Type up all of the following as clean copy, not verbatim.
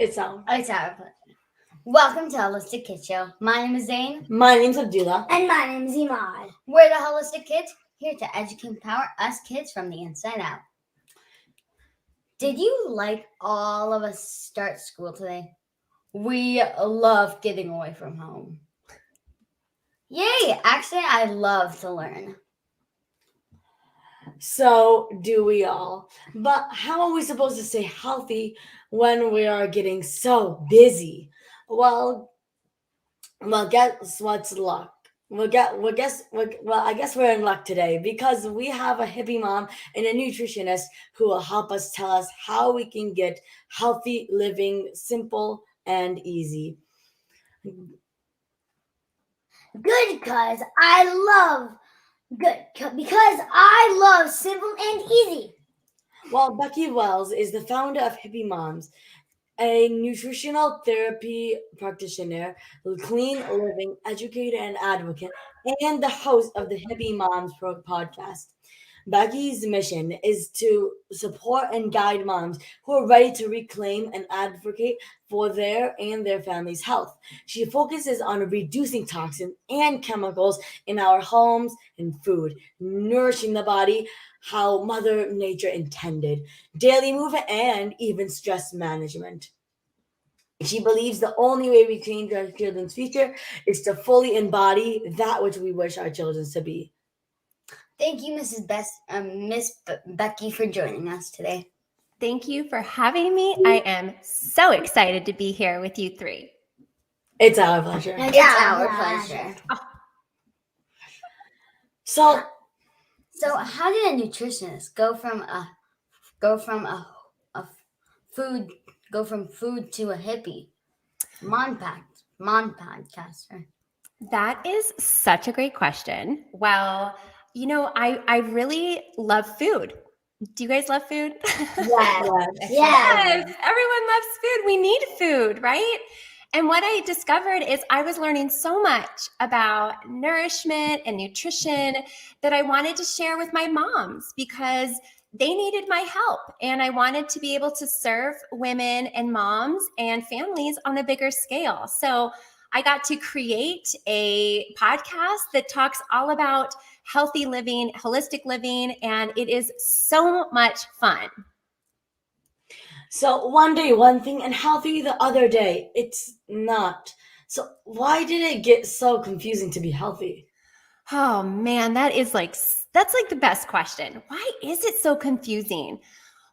It's our pleasure. Welcome to Holistic Kids Show. My name is Zane. My name's Abdullah. And my name is Imad. We're the Holistic Kids, here to educate and empower us kids from the inside out. Did you like all of us start school today? We love getting away from home. Yay! Actually, I love to learn. So do we all. But how are we supposed to stay healthy when we are getting so busy? Well, guess what's luck? I guess we're in luck today because we have a hippie mom and a nutritionist who will help us tell us how we can get healthy living simple and easy. Good, because I love simple and easy. Well, Becky Wells is the founder of Hippie Moms, a nutritional therapy practitioner, clean living educator and advocate, and the host of the Hippie Moms podcast. Becky's mission is to support and guide moms who are ready to reclaim and advocate for their and their family's health. She focuses on reducing toxins and chemicals in our homes and food, nourishing the body how Mother Nature intended, daily movement, and even stress management. She believes the only way we change our children's future is to fully embody that which we wish our children to be. Thank you, Miss Becky, for joining us today. Thank you for having me. I am so excited to be here with you three. It's our pleasure. It's our pleasure. So how did a nutritionist go from food to a hippie podcaster? That is such a great question. Well, I really love food. Do you guys love food? Yes. Everyone loves food. We need food, right? And what I discovered is I was learning so much about nourishment and nutrition that I wanted to share with my moms because they needed my help. And I wanted to be able to serve women and moms and families on a bigger scale. So I got to create a podcast that talks all about healthy living, holistic living, and it is so much fun. So one day one thing and healthy the other day it's not. So why did it get so confusing to be healthy? Oh man, that's like the best question. Why is it so confusing?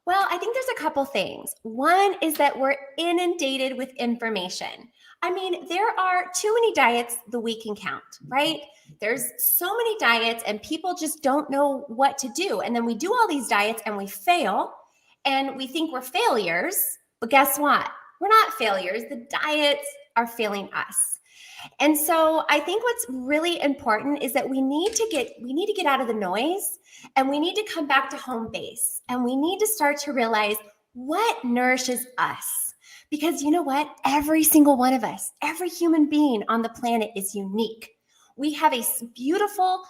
Well, I think there's a couple things. One is that we're inundated with information. I mean, there are too many diets that we can count, right? There's so many diets and people just don't know what to do. And then we do all these diets and we fail and we think we're failures. But guess what? We're not failures. The diets are failing us. And so I think what's really important is that we need to get out of the noise and we need to come back to home base and we need to start to realize what nourishes us. Because you know what? Every single one of us, every human being on the planet is unique. We have a beautiful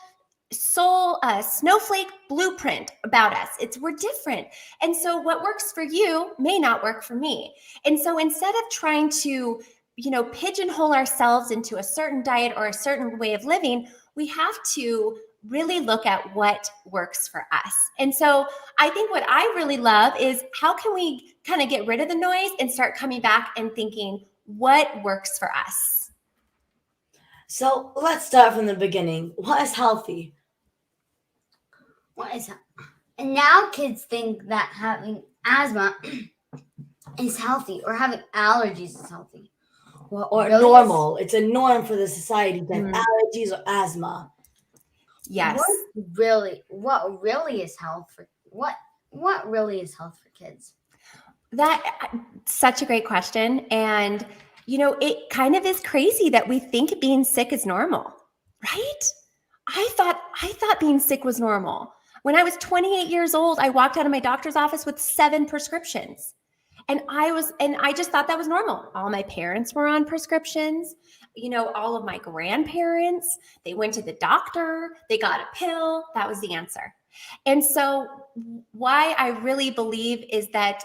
soul, snowflake blueprint about us. We're different. And so what works for you may not work for me. And so instead of trying to pigeonhole ourselves into a certain diet or a certain way of living, we have to really look at what works for us. And so I think what I really love is how can we kind of get rid of the noise and start coming back and thinking what works for us. So let's start from the beginning. What is healthy? And now kids think that having asthma is healthy or having allergies is healthy. Or normal. It's a norm for the society to have allergies or asthma. Yes. What really is health for kids? That's such a great question. And it kind of is crazy that we think being sick is normal, right? I thought being sick was normal. When I was 28 years old, I walked out of my doctor's office with 7 prescriptions. And I just thought that was normal. All my parents were on prescriptions. All of my grandparents, they went to the doctor, they got a pill. That was the answer. And so why I really believe is that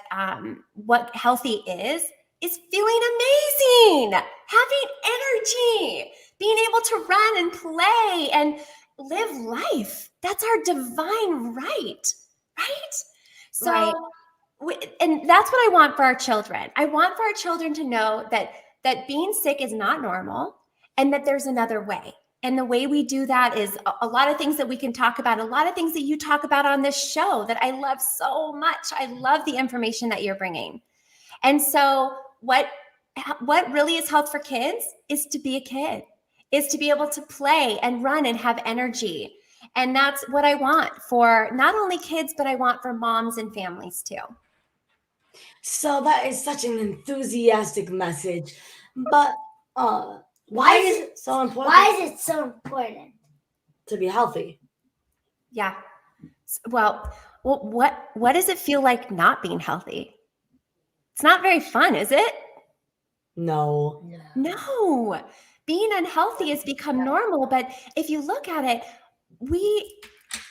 what healthy is is feeling amazing, having energy, being able to run and play and live life. That's our divine right? So, Right. and that's what I want for our children. I want for our children to know that being sick is not normal and that there's another way. And the way we do that is a lot of things that we can talk about, a lot of things that you talk about on this show that I love so much. I love the information that you're bringing. And so what really is health for kids is to be a kid, is to be able to play and run and have energy. And that's what I want for not only kids, but I want for moms and families too. So that is such an enthusiastic message. But why is it so important Why is it so important? to be healthy? Yeah. Well, what does it feel like not being healthy? It's not very fun, is it? No. No. Being unhealthy has become normal, but if you look at it, we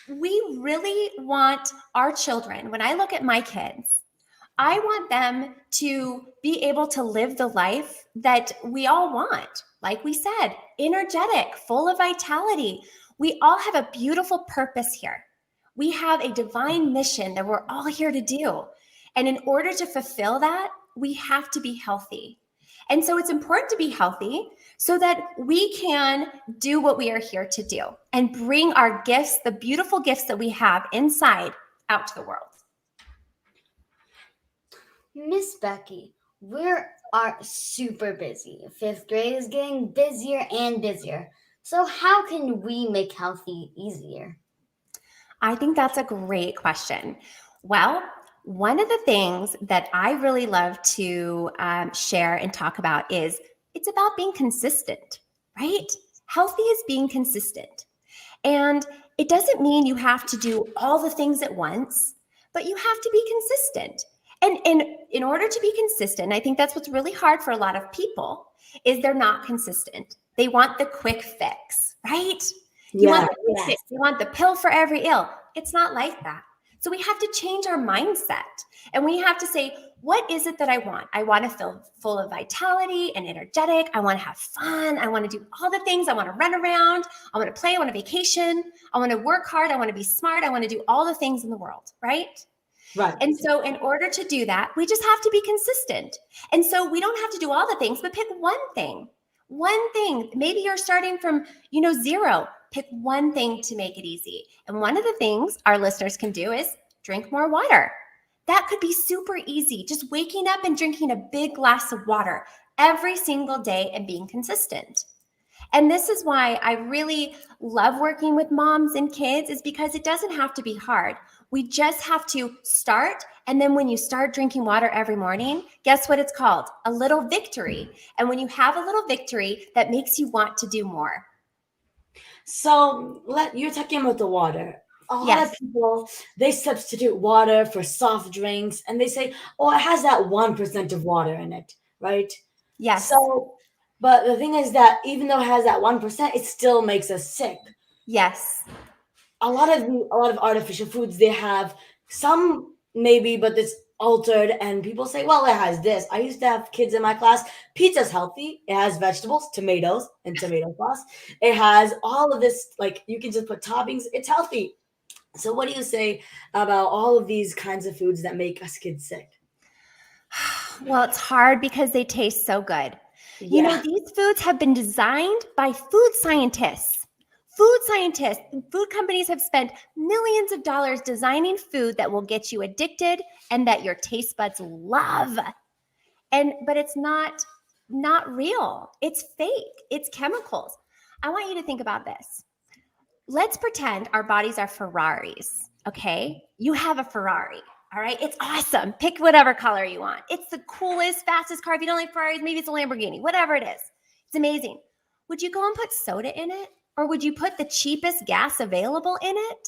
really want our children. When I look at my kids, I want them to be able to live the life that we all want. Like we said, energetic, full of vitality. We all have a beautiful purpose here. We have a divine mission that we're all here to do. And in order to fulfill that, we have to be healthy. And so it's important to be healthy so that we can do what we are here to do and bring our gifts, the beautiful gifts that we have inside, out to the world. Miss Becky, we are super busy. 5th grade is getting busier and busier. So how can we make healthy easier? I think that's a great question. Well, one of the things that I really love to share and talk about is it's about being consistent, right? Healthy is being consistent. And it doesn't mean you have to do all the things at once, but you have to be consistent. And in order to be consistent, I think that's what's really hard for a lot of people is they're not consistent. They want the quick fix, right? You want the quick fix. You want the pill for every ill. It's not like that. So we have to change our mindset and we have to say, what is it that I want? I want to feel full of vitality and energetic. I want to have fun. I want to do all the things. I want to run around. I want to play. I want to vacation. I want to work hard. I want to be smart. I want to do all the things in the world, right? Right. And so in order to do that, we just have to be consistent. And so we don't have to do all the things, but pick one thing. One thing. Maybe you're starting from, 0. Pick one thing to make it easy. And one of the things our listeners can do is drink more water. That could be super easy. Just waking up and drinking a big glass of water every single day and being consistent. And this is why I really love working with moms and kids is because it doesn't have to be hard. We just have to start. And then when you start drinking water every morning, guess what it's called? A little victory. And when you have a little victory, that makes you want to do more. So you're talking about the water. A lot Yes. of people, they substitute water for soft drinks and they say, oh, it has that 1% of water in it, right? Yes. So, but the thing is that even though it has that 1%, it still makes us sick. Yes. A lot of artificial foods, they have some maybe, but it's altered and people say, well, it has this. I used to have kids in my class. Pizza's healthy. It has vegetables, tomatoes, and tomato sauce. It has all of this, like you can just put toppings. It's healthy. So what do you say about all of these kinds of foods that make us kids sick? Well, it's hard because they taste so good. Yeah. These foods have been designed by food scientists. Food companies have spent millions of dollars designing food that will get you addicted and that your taste buds love. But it's not real. It's fake. It's chemicals. I want you to think about this. Let's pretend our bodies are Ferraris, okay? You have a Ferrari, all right? It's awesome. Pick whatever color you want. It's the coolest, fastest car. If you don't like Ferraris, maybe it's a Lamborghini, whatever it is. It's amazing. Would you go and put soda in it? Or would you put the cheapest gas available in it?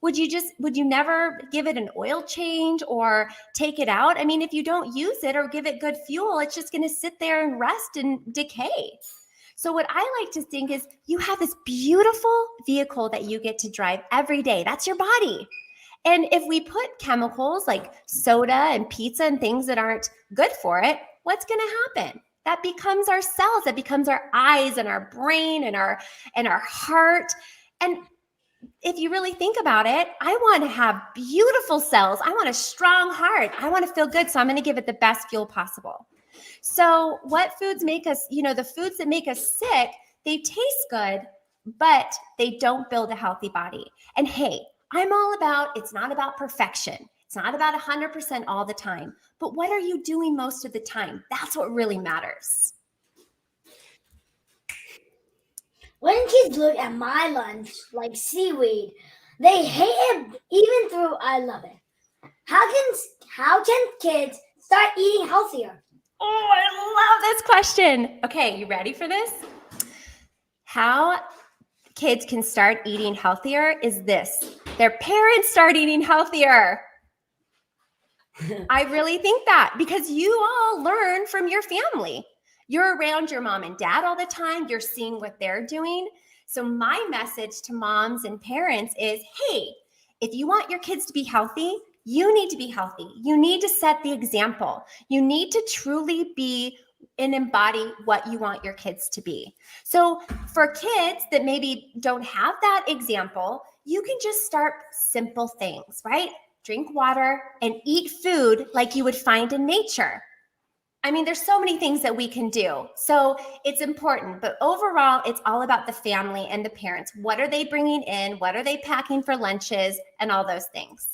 Would you never give it an oil change or take it out? I mean, if you don't use it or give it good fuel, it's just going to sit there and rust and decay. So what I like to think is you have this beautiful vehicle that you get to drive every day. That's your body. And if we put chemicals like soda and pizza and things that aren't good for it, what's going to happen? That becomes our cells, that becomes our eyes and our brain and our heart. And if you really think about it, I want to have beautiful cells. I want a strong heart. I want to feel good. So I'm going to give it the best fuel possible. So what foods make us, the foods that make us sick, they taste good, but they don't build a healthy body. And hey, I'm all about, it's not about perfection. It's not about 100% all the time, but what are you doing most of the time? That's what really matters. When kids look at my lunch like seaweed, they hate it even though I love it. How can kids start eating healthier? Oh, I love this question. Okay, you ready for this? How kids can start eating healthier is this. Their parents start eating healthier. I really think that because you all learn from your family. You're around your mom and dad all the time. You're seeing what they're doing. So my message to moms and parents is, hey, if you want your kids to be healthy, you need to be healthy. You need to set the example. You need to truly be and embody what you want your kids to be. So for kids that maybe don't have that example, you can just start simple things, right? Drink water and eat food like you would find in nature. I mean, there's so many things that we can do. So it's important, but overall, it's all about the family and the parents. What are they bringing in? What are they packing for lunches and all those things?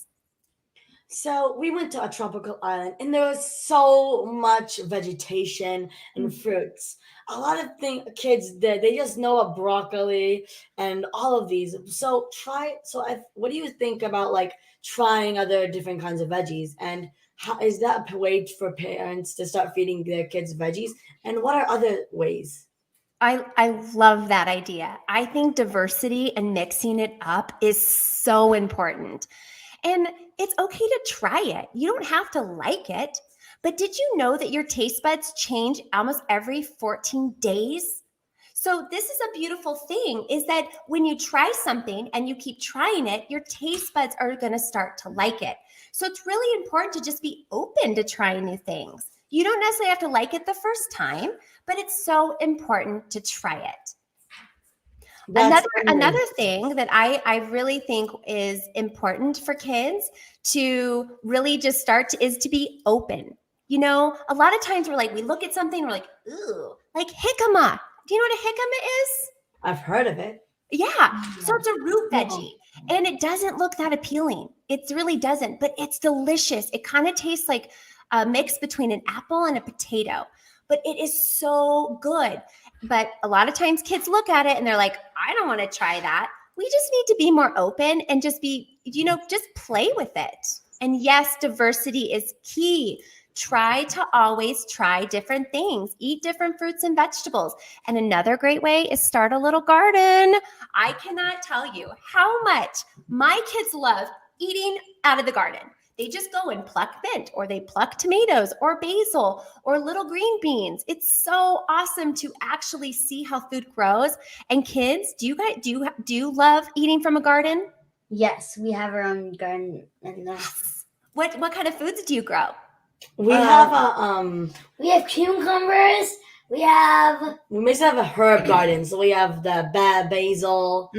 So we went to a tropical island and there was so much vegetation and fruits. A lot of kids there, they just know a broccoli and all of these. So what do you think about like trying other different kinds of veggies? And how is that a way for parents to start feeding their kids veggies? And what are other ways? I love that idea. I think diversity and mixing it up is so important. And it's okay to try it. You don't have to like it. But did you know that your taste buds change almost every 14 days? So this is a beautiful thing, is that when you try something and you keep trying it, your taste buds are going to start to like it. So it's really important to just be open to trying new things. You don't necessarily have to like it the first time, but it's so important to try it. Another thing that I really think is important for kids to really just is to be open. A lot of times we look at something, we're like, ooh, like jicama. Do you know what a jicama is? I've heard of it. Yeah. So it's a root veggie and it doesn't look that appealing. It really doesn't, but it's delicious. It kind of tastes like a mix between an apple and a potato, but it is so good. But a lot of times kids look at it and they're like, I don't want to try that. We just need to be more open and just just play with it. And yes, diversity is key. Try to always try different things. Eat different fruits and vegetables. And another great way is start a little garden. I cannot tell you how much my kids love eating out of the garden. They just go and pluck mint, or they pluck tomatoes or basil or little green beans. It's so awesome to actually see how food grows. And kids, do you love eating from a garden? Yes, we have our own garden. What kind of foods do you grow? We have We have cucumbers. We must have a herb garden. So we have the basil.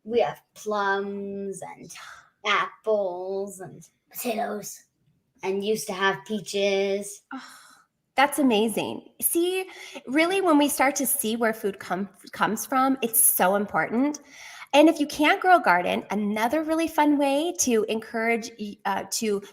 We have plums and apples and potatoes. And used to have peaches. Oh, that's amazing. See, really, when we start to see where food comes from, it's so important. And if you can't grow a garden, another really fun way to encourage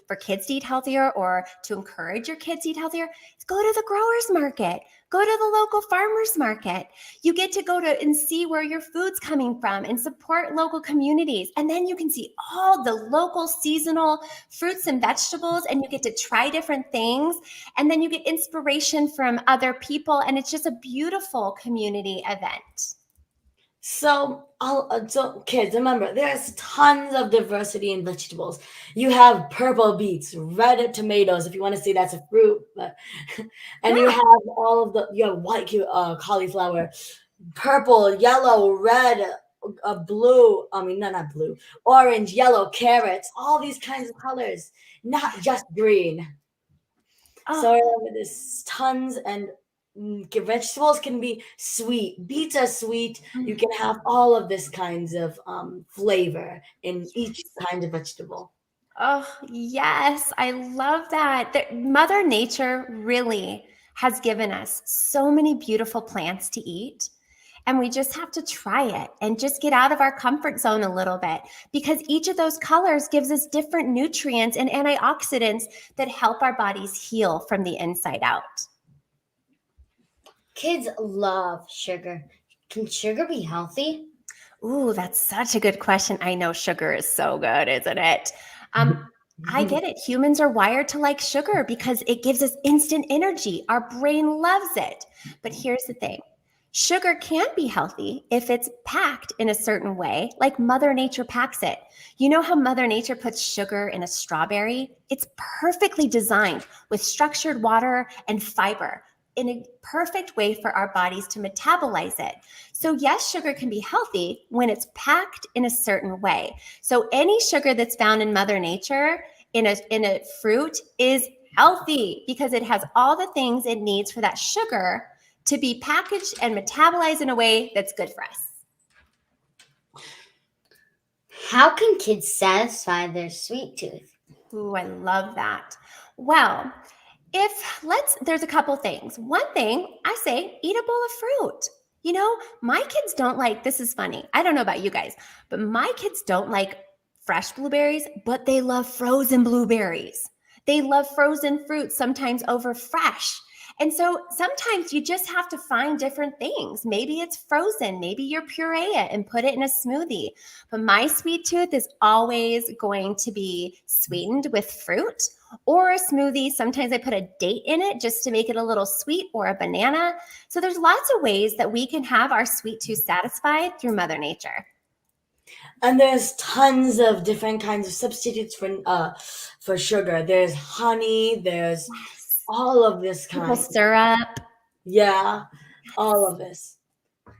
for kids to eat healthier, or to encourage your kids to eat healthier, is go to the growers market. Go to the local farmers market. You get to go to and see where your food's coming from and support local communities. And then you can see all the local seasonal fruits and vegetables, and you get to try different things. And then you get inspiration from other people. And it's just a beautiful community event. So kids, remember, there's tons of diversity in vegetables. You have purple beets, red tomatoes, if you want to say that's a fruit, and you have you have white cauliflower, purple, yellow, red, blue. I mean, no, not blue, orange, yellow, carrots, all these kinds of colors, not just green. Oh, So there's tons, and vegetables can be sweet. Beets are sweet. You can have all of this kinds of flavor in each kind of vegetable. oh, yes. I love that. Mother Nature really has given us so many beautiful plants to eat. And we just have to try it and just get out of our comfort zone a little bit, because each of those colors gives us different nutrients and antioxidants that help our bodies heal from the inside out. Kids love sugar. Can sugar be healthy? Ooh, that's such a good question. I know sugar is so good, isn't it? I get it. Humans are wired to like sugar because it gives us instant energy. Our brain loves it. But here's the thing. Sugar can be healthy if it's packed in a certain way, like Mother Nature packs it. You know how Mother Nature puts sugar in a strawberry? It's perfectly designed with structured water and fiber in a perfect way for our bodies to metabolize it. So yes, sugar can be healthy when it's packed in a certain way. So any sugar that's found in Mother Nature in a fruit is healthy because it has all the things it needs for that sugar to be packaged and metabolized in a way that's good for us. How can kids satisfy their sweet tooth? Ooh, I love that. Well, there's a couple things. One thing I say, eat a bowl of fruit. You know, my kids don't like, this is funny. I don't know about you guys, but my kids don't like fresh blueberries, but they love frozen blueberries. They love frozen fruit sometimes over fresh. And so sometimes you just have to find different things. Maybe it's frozen, maybe you puree it and put it in a smoothie. But my sweet tooth is always going to be sweetened with fruit or a smoothie. Sometimes I put a date in it just to make it a little sweet, or a banana. So there's lots of ways that we can have our sweet tooth satisfied through Mother Nature. And there's tons of different kinds of substitutes for sugar. There's honey, there's all of this Maple kind. syrup. Yeah, all of this.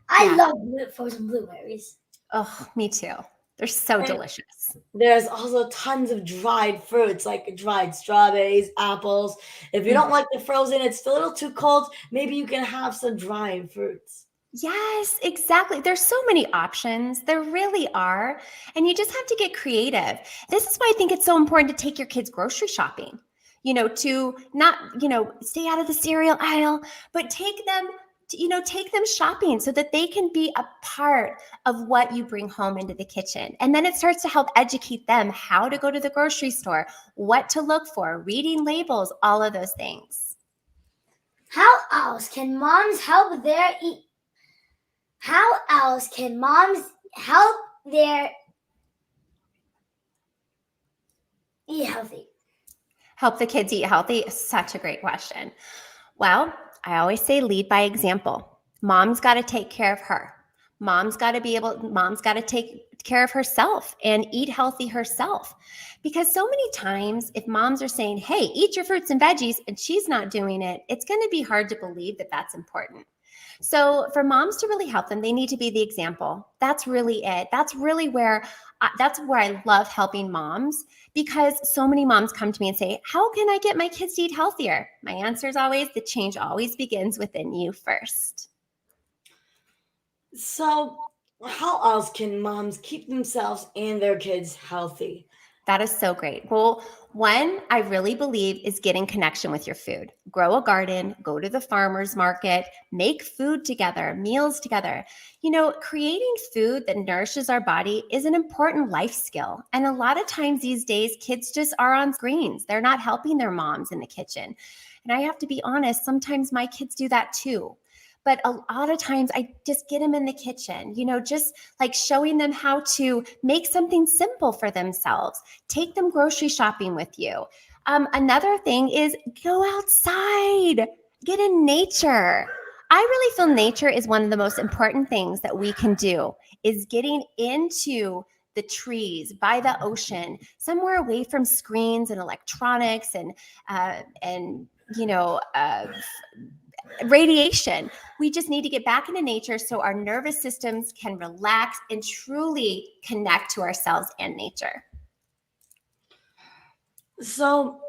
I love frozen blueberries. Oh, me too. They're so delicious. There's also tons of dried fruits, like dried strawberries, apples. If you don't like the frozen, it's a little too cold, maybe you can have some dried fruits. Yes, exactly. There's so many options. There really are. And you just have to get creative. This is why I think it's so important to take your kids grocery shopping. To not, stay out of the cereal aisle, but take them shopping so that they can be a part of what you bring home into the kitchen. And then it starts to help educate them how to go to the grocery store, what to look for, reading labels, all of those things. How else can moms help their eat healthy? Help the kids eat healthy? Such a great question. Well, I always say lead by example. Mom's got to take care of her. Mom's got to take care of herself and eat healthy herself. Because so many times if moms are saying, hey, eat your fruits and veggies, and she's not doing it, it's going to be hard to believe that that's important. So for moms to really help them, they need to be the example. That's really it. That's where I love helping moms, because so many moms come to me and say, how can I get my kids to eat healthier? My answer is always, the change always begins within you first. So, how else can moms keep themselves and their kids healthy? That is so great. Well, one, I really believe, is getting connection with your food. Grow a garden, go to the farmer's market, make food together, meals together. Creating food that nourishes our body is an important life skill. And a lot of times these days, kids just are on screens. They're not helping their moms in the kitchen. And I have to be honest, sometimes my kids do that too. But a lot of times I just get them in the kitchen, just like showing them how to make something simple for themselves. Take them grocery shopping with you. Another thing is go outside, get in nature. I really feel nature is one of the most important things that we can do, is getting into the trees, by the ocean, somewhere away from screens and electronics and radiation. We just need to get back into nature so our nervous systems can relax and truly connect to ourselves and nature. So,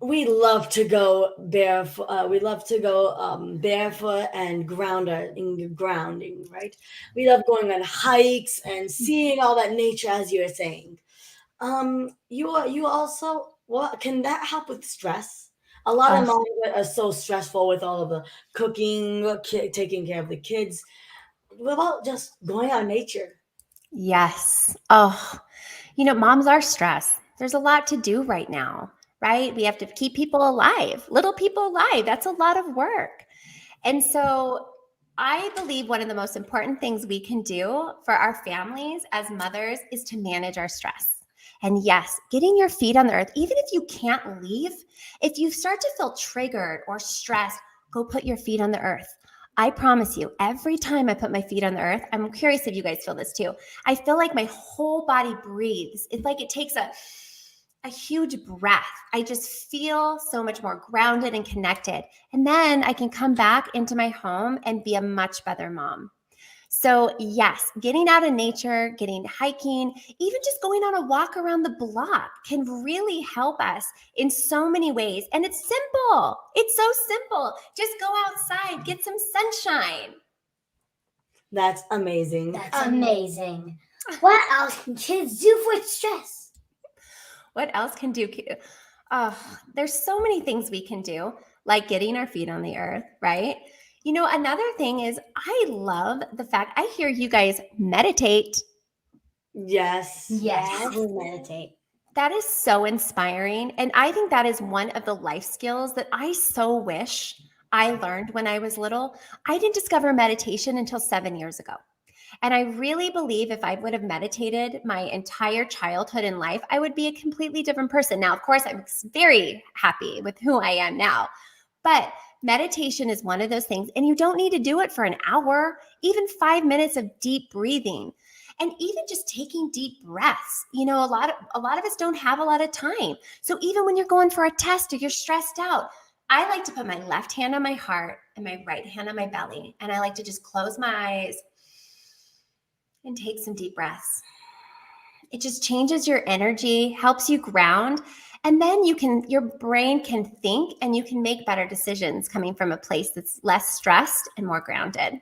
We love to go barefoot. We love to go barefoot and grounding, right? We love going on hikes and seeing all that nature, as you were saying. You also, what can that help with stress? A lot of Oh, moms are so stressful with all of the cooking, taking care of the kids. What about just going out in nature? yes. Oh, moms are stressed. There's a lot to do right now, right? We have to keep people alive, little people alive. That's a lot of work. And so I believe one of the most important things we can do for our families as mothers is to manage our stress. And yes, getting your feet on the earth, even if you can't leave, if you start to feel triggered or stressed, go put your feet on the earth. I promise you, every time I put my feet on the earth, I'm curious if you guys feel this too. I feel like my whole body breathes. It's like it takes a huge breath. I just feel so much more grounded and connected. And then I can come back into my home and be a much better mom. So, yes, getting out in nature, getting hiking, even just going on a walk around the block can really help us in so many ways. And it's simple. It's so simple. Just go outside, get some sunshine. That's amazing. That's amazing. What else can kids do for stress? What else can do? There's so many things we can do, like getting our feet on the earth, right? Another thing is I love the fact I hear you guys meditate. Yes. Yes, we meditate. That is so inspiring. And I think that is one of the life skills that I so wish I learned when I was little. I didn't discover meditation until 7 years ago. And I really believe if I would have meditated my entire childhood and life, I would be a completely different person. Now, of course, I'm very happy with who I am now. But meditation is one of those things, and you don't need to do it for an hour, even 5 minutes of deep breathing. And even just taking deep breaths. A lot of us don't have a lot of time. So even when you're going for a test or you're stressed out, I like to put my left hand on my heart and my right hand on my belly. And I like to just close my eyes and take some deep breaths. It just changes your energy, helps you ground, and then your brain can think and you can make better decisions coming from a place that's less stressed and more grounded.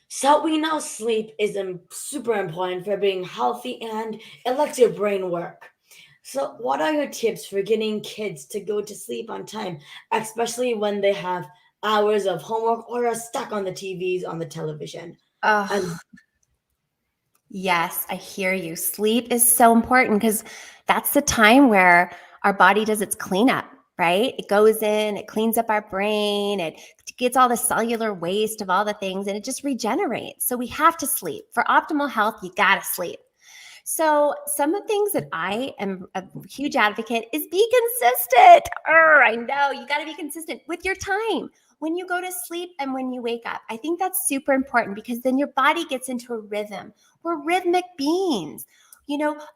So we know sleep is super important for being healthy and it lets your brain work. So what are your tips for getting kids to go to sleep on time, especially when they have hours of homework or are stuck on the TVs, on the television? Oh, yes, I hear you. Sleep is so important because that's the time where our body does its cleanup, right? It goes in, it cleans up our brain, it gets all the cellular waste of all the things, and it just regenerates. So we have to sleep. For optimal health, you got to sleep. So some of the things that I am a huge advocate is be consistent. I know you got to be consistent with your time when you go to sleep and when you wake up. I think that's super important because then your body gets into a rhythm. We're rhythmic beings.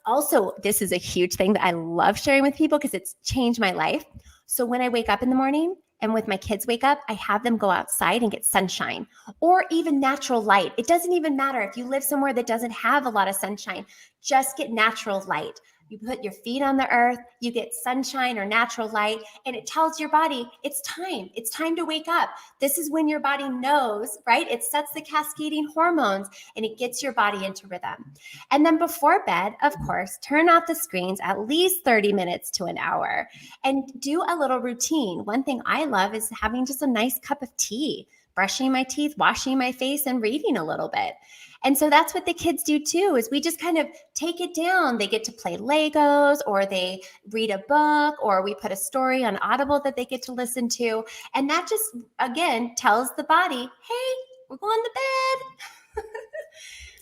Also, this is a huge thing that I love sharing with people because it's changed my life. So when I wake up in the morning and with my kids wake up, I have them go outside and get sunshine or even natural light. It doesn't even matter if you live somewhere that doesn't have a lot of sunshine, just get natural light. You put your feet on the earth, you get sunshine or natural light, and it tells your body it's time. It's time to wake up. This is when your body knows, right? It sets the cascading hormones and it gets your body into rhythm. And then before bed, of course, turn off the screens at least 30 minutes to an hour and do a little routine. One thing I love is having just a nice cup of tea, brushing my teeth, washing my face, and reading a little bit. And so that's what the kids do too, is we just kind of take it down. They get to play Legos or they read a book or we put a story on Audible that they get to listen to. And that just, again, tells the body, hey, we're going to bed.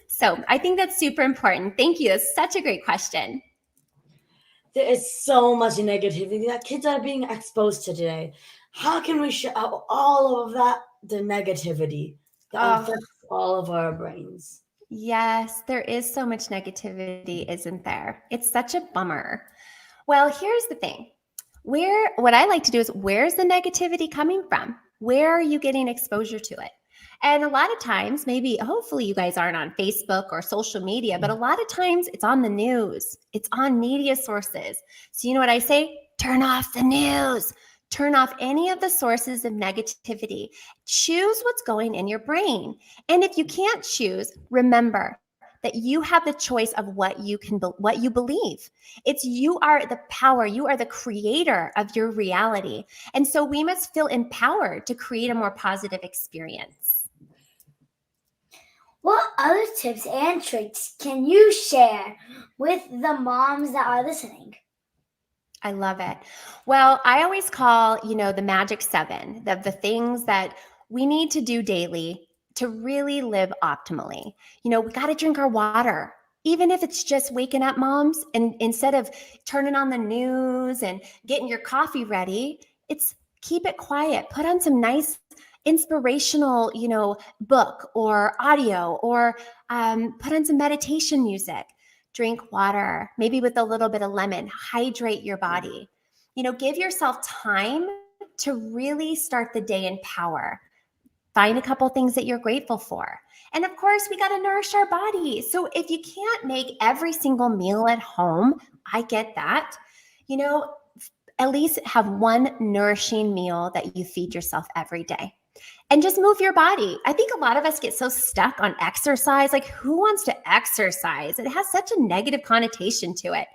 So I think that's super important. Thank you. That's such a great question. There is so much negativity that kids are being exposed to today. How can we shut out all of that, the negativity that affects all of our brains? Yes, there is so much negativity, isn't there? It's such a bummer. Well, here's the thing. What I like to do is, where's the negativity coming from? Where are you getting exposure to it? And a lot of times, maybe, hopefully, you guys aren't on Facebook or social media, but a lot of times it's on the news, it's on media sources. So, you know what I say? Turn off the news, turn off any of the sources of negativity. Choose what's going in your brain. And if you can't choose, remember that you have the choice of what you believe. It's you are the power, you are the creator of your reality. And so we must feel empowered to create a more positive experience. What other tips and tricks can you share with the moms that are listening? I love it. Well, I always call, the magic 7, the things that we need to do daily to really live optimally. We got to drink our water, even if it's just waking up, moms, and instead of turning on the news and getting your coffee ready, it's keep it quiet. Put on some nice inspirational, book or audio, or put on some meditation music. Drink water, maybe with a little bit of lemon, hydrate your body. Give yourself time to really start the day in power. Find a couple things that you're grateful for. And of course, we got to nourish our body. So if you can't make every single meal at home, I get that. At least have one nourishing meal that you feed yourself every day. And just move your body. I think a lot of us get so stuck on exercise. Like, who wants to exercise? It has such a negative connotation to it.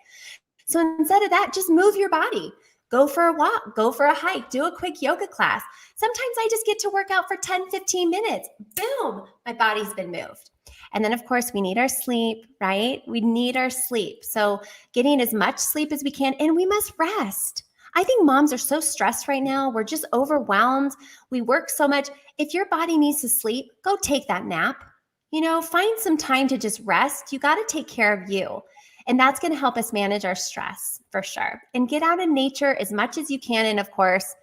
So instead of that, just move your body. Go for a walk, go for a hike, do a quick yoga class. Sometimes I just get to work out for 10, 15 minutes. Boom, my body's been moved. And then, of course, we need our sleep, right? We need our sleep. So getting as much sleep as we can, and we must rest. I think moms are so stressed right now. We're just overwhelmed. We work so much. If your body needs to sleep, go take that nap. Find some time to just rest. You got to take care of you. And that's going to help us manage our stress for sure. And get out in nature as much as you can. And of course,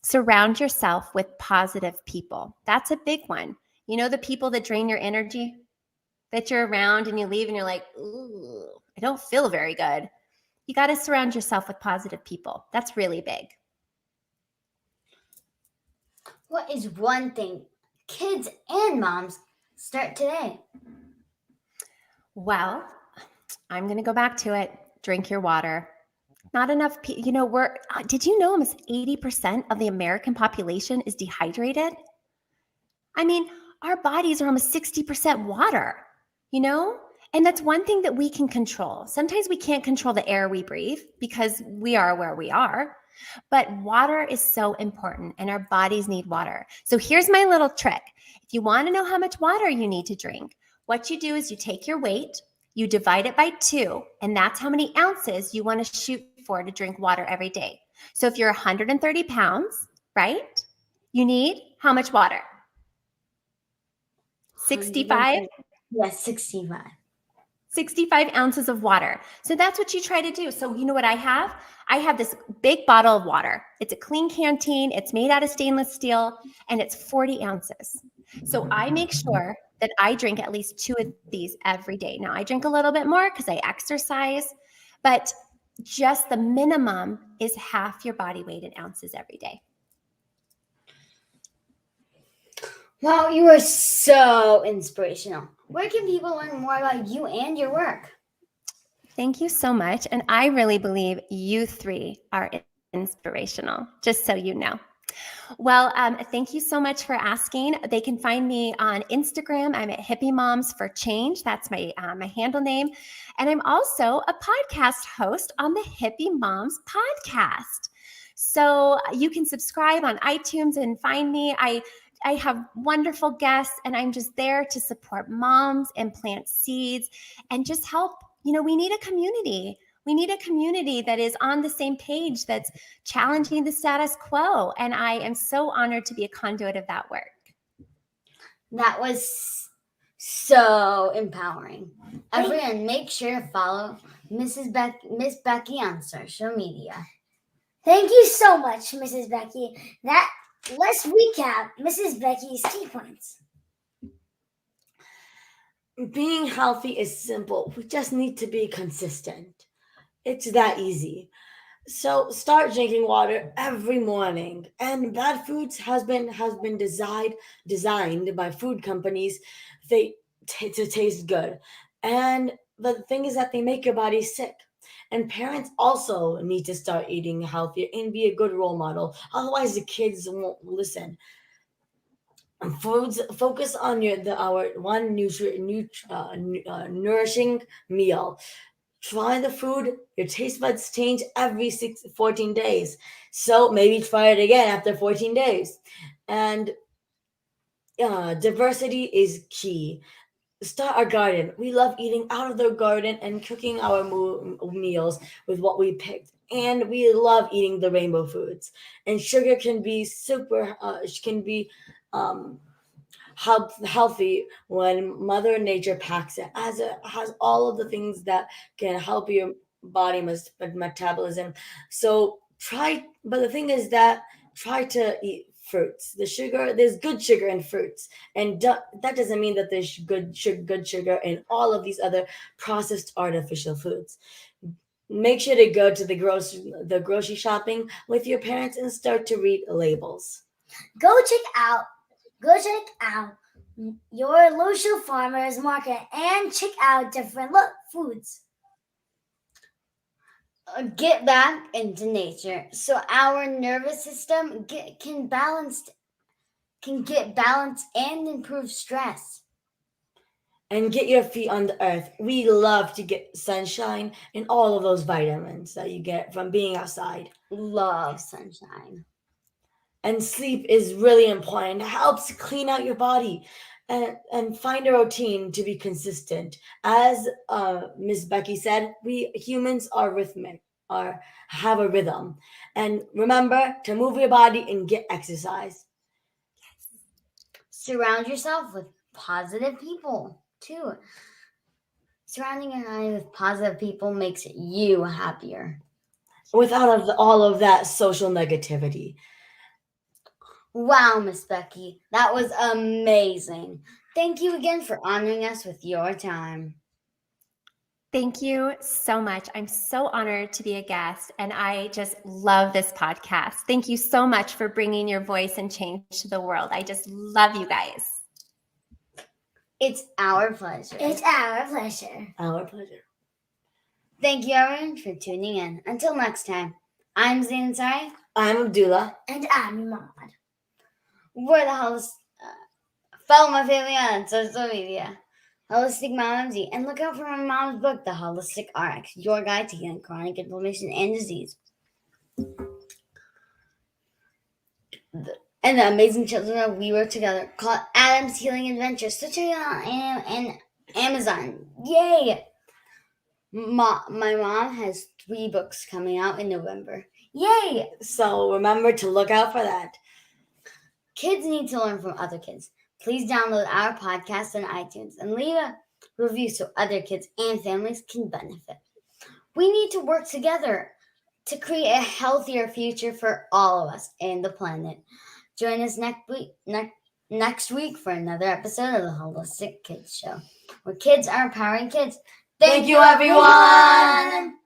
surround yourself with positive people. That's a big one. The people that drain your energy, that you're around and you leave and you're like, ooh, I don't feel very good. You got to surround yourself with positive people. That's really big. What is one thing kids and moms start today? Well, I'm going to go back to it. Drink your water. Not enough, did you know almost 80% of the American population is dehydrated? I mean, our bodies are almost 60% water, And that's one thing that we can control. Sometimes we can't control the air we breathe because we are where we are. But water is so important and our bodies need water. So here's my little trick. If you want to know how much water you need to drink, what you do is you take your weight, you divide it by 2, and that's how many ounces you want to shoot for to drink water every day. So if you're 130 pounds, right, you need how much water? 65? Yes, 65. 65 ounces of water. So that's what you try to do. So you know what I have? I have this big bottle of water. It's a clean canteen. It's made out of stainless steel, and it's 40 ounces. So I make sure that I drink at least 2 of these every day. Now, I drink a little bit more because I exercise, but just the minimum is half your body weight in ounces every day. Wow, you are so inspirational. Where can people learn more about you and your work? Thank you so much. And I really believe you 3 are inspirational, just so you know. Well, thank you so much for asking. They can find me on Instagram. I'm at Hippie Moms for Change. That's my handle name. And I'm also a podcast host on the Hippie Moms Podcast. So you can subscribe on iTunes and find me. I have wonderful guests, and I'm just there to support moms and plant seeds and just help. We need a community. We need a community that is on the same page, that's challenging the status quo. And I am so honored to be a conduit of that work. That was so empowering. Everyone, make sure to follow Miss Becky on social media. Thank you so much, Mrs. Becky. Let's recap Mrs. Becky's key points. Being healthy is simple. We just need to be consistent. It's that easy. So start drinking water every morning. And bad foods has been designed by food companies they to taste good. And the thing is that they make your body sick. And parents also need to start eating healthier and be a good role model. Otherwise, the kids won't listen. Foods focus on our one nourishing meal. Try the food. Your taste buds change every 14 days. So maybe try it again after 14 days. And diversity is key. Start our garden. We love eating out of the garden and cooking our meals with what we picked. And we love eating the rainbow foods. And sugar can be can be um, healthy when Mother Nature packs it, as it has all of the things that can help your body metabolism. So but the thing is that try to eat fruits. There's good sugar in fruits, and that doesn't mean that there's good sugar in all of these other processed artificial foods. Make sure to go to the grocery shopping with your parents and start to read labels. Go check out your local farmers market and check out different foods. Get back into nature so our nervous system can get balanced and improve stress. And get your feet on the earth. We love to get sunshine and all of those vitamins that you get from being outside. Love sunshine. And sleep is really important. It helps clean out your body and find a routine to be consistent. As Miss Becky said, we humans are rhythmic, or have a rhythm. And remember to move your body and get exercise. Surround yourself with positive people too. Surrounding your mind with positive people makes you happier. Without all of that social negativity. Wow, Miss Becky, that was amazing. Thank you again for honoring us with your time. Thank you so much. I'm so honored to be a guest, and I just love this podcast. Thank you so much for bringing your voice and change to the world. I just love you guys. It's our pleasure. It's our pleasure. Our pleasure. Thank you, everyone, for tuning in. Until next time, I'm Zain Sari. I'm Abdullah. And I'm Imad. We're the follow my family on social media. Holistic Mom MD, and look out for my mom's book, The Holistic RX, Your Guide to Healing Chronic Inflammation and Disease. And the amazing children that we work together called Adam's Healing Adventure. So check it out on Amazon. Yay! My mom has 3 books coming out in November. Yay! So remember to look out for that. Kids need to learn from other kids. Please download our podcast on iTunes and leave a review so other kids and families can benefit. We need to work together to create a healthier future for all of us and the planet. Join us next week for another episode of the Holistic Kids Show, where kids are empowering kids. Thank you, everyone.